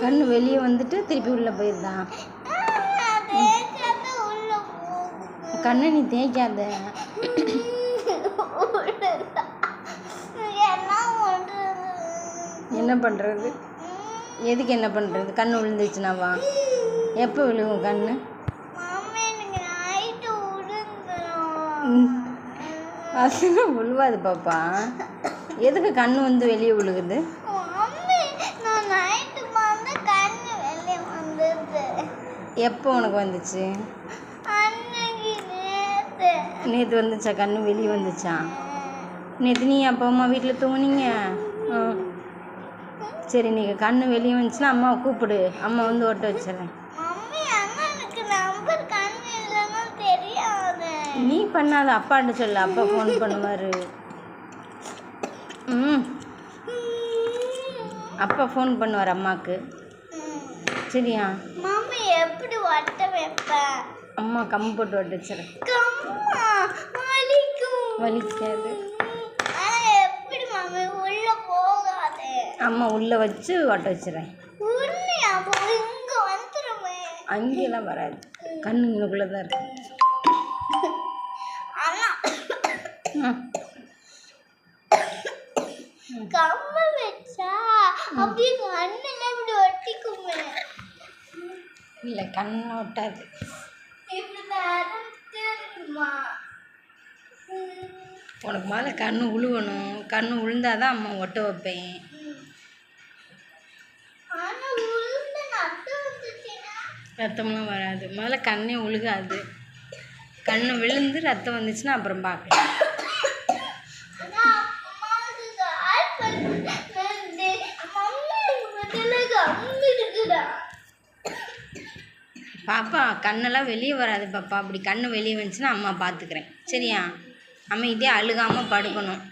கண்ணு வெளியே வந்துட்டு திருப்பி உள்ளே போயிருந்தான். கண்ணை நீ தேய்க்காத. என்ன பண்ணுறது? எதுக்கு என்ன பண்ணுறது? கண்ணு விழுந்துச்சுனாவா? எப்போ விழுகும் கண்ணு? அதெல்லாம் விழுவாது பாப்பா. எதுக்கு கண்ணு வந்து வெளியே விழுகுது? எப்போ உனக்கு வந்துச்சு? நேற்று வந்துச்சா? கண்ணு வெளியே வந்துச்சா? நேற்று நீ அப்பா அம்மா வீட்டில் தூங்குனீங்க? சரி, நீங்கள் கண்ணு வெளியே வந்துச்சுன்னா அம்மாவை கூப்பிடு, அம்மா வந்து ஒட்ட வச்சிடறேன். நீ பண்ணாத, அப்பாட்ட சொல்லு, அப்பா ஃபோன் பண்ணுவார். அப்பா ஃபோன் பண்ணுவார் அம்மாவுக்கு. சரியா? எப்படி ஒட்ட வைப்பேன்? அம்மா கம்பு போட்டு ஒட்ட வச்சிடறேன். வலிக்காது. அம்மா உள்ளே வச்சு ஒட்ட வச்சிடறேன். அங்கெல்லாம் வராது, கண்ணுங்களுக்குள்ளே தான் இருக்கு. கம்பு வச்சா அப்படியே கண்ணுல இப்படி ஒட்டிக்குமே. இல்லை, கண்ணு ஒட்டாது. உனக்கு முதல்ல கண்ணு உழுவணும். கண்ணு உழுந்தாதான் அம்மா ஒட்ட வைப்பேன். ரத்தம்லாம் வராது. முதல்ல கண்ணே உழுகாது. கண்ணு விழுந்து ரத்தம் வந்துச்சுன்னா அப்புறம் பார்க்கலாம். பாப்பா, கண்ணெல்லாம் வெளியே வராது பாப்பா. அப்படி கண்ணு வெளியே வந்துச்சுன்னா அம்மா பார்த்துக்கிறேன். சரியா? அமைதியாக அழுகாமல் படுக்கணும்.